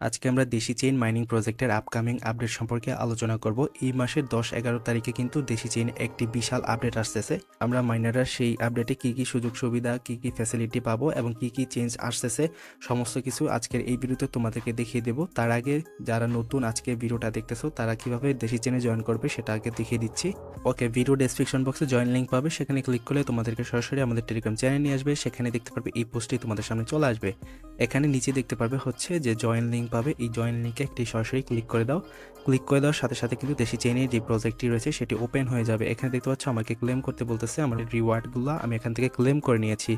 আজকে আমরা দেশি চেইন মাইনিং প্রজেক্টের আপকামিং আপডেট সম্পর্কে আলোচনা করব। এই মাসের 10-11 তারিখে কিন্তু দেশি চেইন একটি বিশাল আপডেট আসতেছে। আমরা মাইনাররা সেই আপডেটে কি কি সুযোগ সুবিধা, কি কি ফ্যাসিলিটি পাবো এবং কি কি চেঞ্জ আসতেছে সমস্ত কিছু আজকের এই ভিডিওতে তোমাদেরকে দেখিয়ে দেব। তার আগে যারা নতুন আজকে ভিডিওটা দেখতেছো তারা কিভাবে দেশি চেইনে জয়েন করবে সেটা আগে দেখিয়ে দিচ্ছি। ওকে, ভিডিও ডেসক্রিপশন বক্সে জয়েন লিঙ্ক পাবে, সেখানে ক্লিক করলে তোমাদেরকে সরাসরি আমাদের টেলিগ্রাম চ্যানেল নিয়ে আসবে। সেখানে দেখতে পারবে এই পোস্টটি তোমাদের সামনে চলে আসবে। এখানে নিচে দেখতে পারবে হচ্ছে যে জয়েন লিঙ্ক পাবে, এই জয়েন লিঙ্কে একটি সরাসরি ক্লিক করে দাও। ক্লিক করে দেওয়ার সাথে সাথে কিন্তু দেশি চেইনের যে প্রজেক্টটি রয়েছে সেটি ওপেন হয়ে যাবে। এখানে দেখতে পাচ্ছ আমাকে ক্লেম করতে বলতেছে, আমার রিওয়ার্ডগুলো আমি এখান থেকে ক্লেম করে নিয়েছি।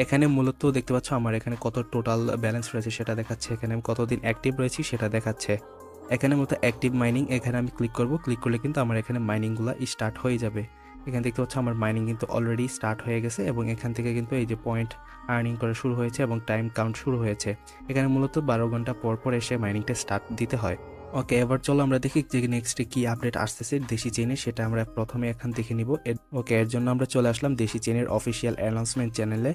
এখানে মূলত দেখতে পাচ্ছ আমার এখানে কত টোটাল ব্যালেন্স রয়েছে সেটা দেখাচ্ছে, এখানে আমি কতদিন অ্যাক্টিভ রয়েছি সেটা দেখাচ্ছে। এখানে মূলত অ্যাক্টিভ মাইনিং, এখানে আমি ক্লিক করব। ক্লিক করলে কিন্তু আমার এখানে মাইনিংগুলো স্টার্ট হয়ে যাবে। এখানে দেখতে পাচ্ছ আমার মাইনিং কিন্তু অলরেডি স্টার্ট হয়ে গেছে এবং এখান থেকে কিন্তু এই যে পয়েন্ট আর্নিং করা শুরু হয়েছে এবং টাইম কাউন্ট শুরু হয়েছে। এখানে মূলত 12 ঘন্টা পর পর এসে মাইনিংটা স্টার্ট দিতে হয়। ওকে, এবার চলো আমরা দেখি যে নেক্সটে কি আপডেট আসতেছে দেশি চেইনে, সেটা আমরা প্রথমে এখান দেখে নিব। ওকে, এর জন্য আমরা চলে আসলাম দেশি চেইনের অফিসিয়াল অ্যানাউন্সমেন্ট চ্যানেলে।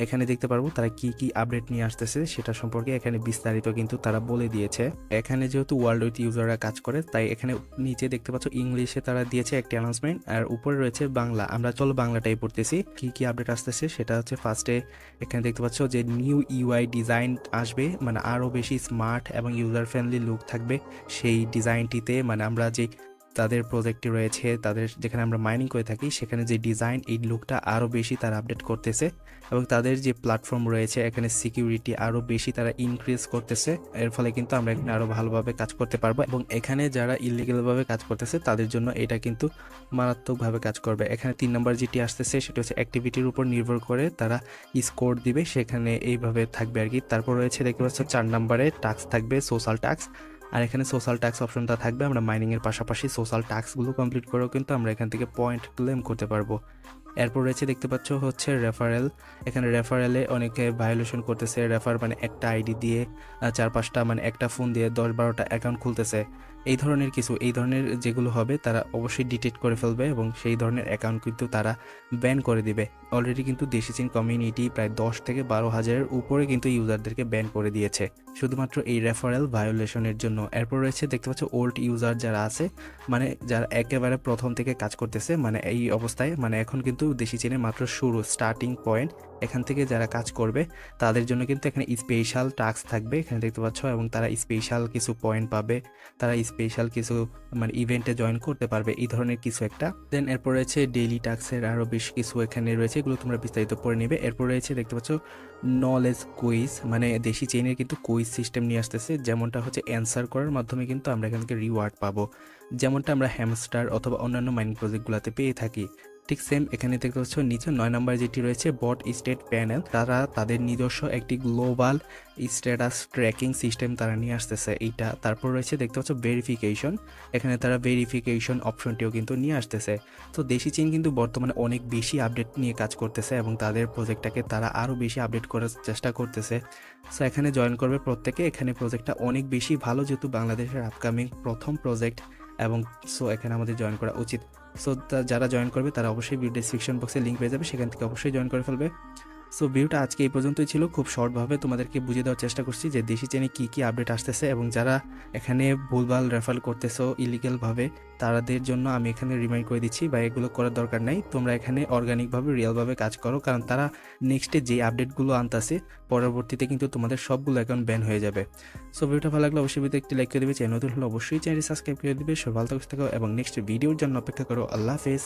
এখানে দেখতে পারবো তারা কি কি আপডেট নিয়ে আসতেছে সেটা সম্পর্কে এখানে বিস্তারিত কিন্তু তারা বলে দিয়েছে। এখানে যেহেতু ওয়ার্ল্ড উইথ ইউজাররা কাজ করে তাই এখানে নিচে দেখতে পাচ্ছ ইংলিশে তারা দিয়েছে একটি অ্যানাউন্সমেন্ট, আর উপরে রয়েছে বাংলা। আমরা চলো বাংলাটাই পড়তেছি। কি কি আপডেট আসতেছে সেটা হচ্ছে ফার্স্টে এখানে দেখতে পাচ্ছ যে নিউ ইউআই ডিজাইন আসবে, মানে আরও বেশি স্মার্ট এবং ইউজার ফ্রেন্ডলি লুক থাকবে সেই ডিজাইনটিতে। মানে আমরা যে তাদের প্রজেক্টে রয়েছে, তাদের যেখানে আমরা মাইনিং করে থাকি সেখানে যে ডিজাইন, এই লুকটা আরও বেশি তারা আপডেট করতেছে এবং তাদের যে প্ল্যাটফর্ম রয়েছে এখানে সিকিউরিটি আরও বেশি তারা ইনক্রিজ করতেছে। এর ফলে কিন্তু আমরা এখানে আরও ভালোভাবে কাজ করতে পারবো এবং এখানে যারা ইলিগালভাবে কাজ করতেছে তাদের জন্য এটা কিন্তু মারাত্মকভাবে কাজ করবে। এখানে 3 নম্বর যেটি আসতেছে সেটা হচ্ছে অ্যাক্টিভিটির উপর নির্ভর করে তারা স্কোর দিবে, সেখানে এইভাবে থাকবে আর কি। তারপর রয়েছে দেখতে পাচ্ছ 4 নম্বরে টাস্ক থাকবে, সোশ্যাল টাস্ক। আর এখানে সোশ্যাল ট্যাক্স অপশনটা থাকবে, আমরা মাইনিংয়ের পাশাপাশি সোশ্যাল ট্যাক্সগুলো কমপ্লিট করেও কিন্তু আমরা এখান থেকে পয়েন্ট ক্লেম করতে পারবো। এরপর রয়েছে দেখতে পাচ্ছ হচ্ছে রেফারেল। এখানে রেফারেলে অনেকে ভায়োলেশন করতেছে। রেফার মানে একটা আইডি দিয়ে 4-5টা মানে একটা ফোন দিয়ে 10-12টা অ্যাকাউন্ট খুলতেছে। এই ধরনের কিছু, এই ধরনের যেগুলো হবে তারা অবশ্যই ডিটেক্ট করে ফেলবে এবং সেই ধরনের অ্যাকাউন্ট কিন্তু তারা ব্যান করে দিবে। অলরেডি কিন্তু দেশি চীন কমিউনিটি প্রায় 10 থেকে 12 হাজারের উপরে কিন্তু ইউজারদেরকে ব্যান করে দিয়েছে শুধুমাত্র এই রেফারেল ভায়োলেশনের জন্য। এরপর রয়েছে দেখতে পাচ্ছ ওল্ড ইউজার যারা আছে, মানে যারা একেবারে প্রথম থেকে কাজ করতেছে, মানে এই অবস্থায়, মানে এখন কিন্তু দেশি চীনে মাত্র শুরু, স্টার্টিং পয়েন্ট। এখান থেকে যারা কাজ করবে তাদের জন্য কিন্তু এখানে স্পেশাল টাস্ক থাকবে, এখানে দেখতে পাচ্ছ, এবং তারা স্পেশাল কিছু পয়েন্ট পাবে, তারা স্পেশাল কিছু মানে ইভেন্টে জয়েন করতে পারবে, এই ধরনের কিছু একটা। দেন এরপর রয়েছে ডেইলি টাস্কের আরও বেশ কিছু এখানে রয়েছে, এগুলো তোমরা বিস্তারিত পড়ে নেবে। এরপর রয়েছে দেখতে পাচ্ছ নলেজ কুইজ, মানে দেশি চেইনের কিন্তু কুইজ সিস্টেম নিয়ে আসতেছে, যেমনটা হচ্ছে অ্যান্সার করার মাধ্যমে কিন্তু আমরা এখান থেকে রিওয়ার্ড পাবো, যেমনটা আমরা হ্যামস্টার অথবা অন্যান্য মাইনিং প্রজেক্টগুলোতে পেয়ে থাকি। ঠিক সেম এখানে দেখতে পাচ্ছ নিচে 9 নম্বর যেটি রয়েছে বট স্টেট প্যানেল, তারা তাদের নিজস্ব একটি গ্লোবাল স্ট্যাটাস ট্র্যাকিং সিস্টেম তারা নিয়ে আসতেছে এইটা। তারপর রয়েছে দেখতে পাচ্ছ ভেরিফিকেশন, এখানে তারা ভেরিফিকেশন অপশনটিও কিন্তু নিয়ে আসতেছে। তো দেশি চেইন কিন্তু বর্তমানে অনেক বেশি আপডেট নিয়ে কাজ করতেছে এবং তাদের প্রজেক্টটাকে তারা আরও বেশি আপডেট করার চেষ্টা করতেছে। সো এখানে জয়েন করবে প্রত্যেকে। এখানে প্রজেক্টটা অনেক বেশি ভালো, যেহেতু বাংলাদেশের আপকামিং প্রথম প্রজেক্ট, এবং সো এখানে আমাদের জয়েন করা উচিত। সো যারা জয়েন করবে তারা অবশ্যই ভিডিও ডেসক্রিপশন বক্সে লিঙ্ক পেয়ে যাবে, সেখান থেকে অবশ্যই জয়েন করে ফেলবে। সো ভিডিওটা আজকে এই পর্যন্তই ছিল। খুব শর্টভাবে তোমাদেরকে বুঝিয়ে দেওয়ার চেষ্টা করছি যে দেশি চেইনে কী কী আপডেট আসতেছে, এবং যারা এখানে ভুলভাল রেফার করতেছো ইলিগালভাবে তাদের জন্য আমি এখানে রিমাইন্ড করে দিচ্ছি, বা এগুলো করার দরকার নাই। তোমরা এখানে অর্গানিকভাবে রিয়েলভাবে কাজ করো, কারণ তারা নেক্সটে যে আপডেটগুলো আনতেছে পরবর্তীতে কিন্তু তোমাদের সবগুলো অ্যাকাউন্ট ব্যান হয়ে যাবে। সো ভিডিওটা ভালো লাগলে অবশ্যই ভিডিওতে একটি লাইক করে দেবে, চ্যানেল নতুন হলে অবশ্যই চ্যানেলটি সাবস্ক্রাইব করে দেবে। সব ভালো থাকো এবং নেক্সট ভিডিওর জন্য অপেক্ষা করো। আল্লাহ হাফেজ।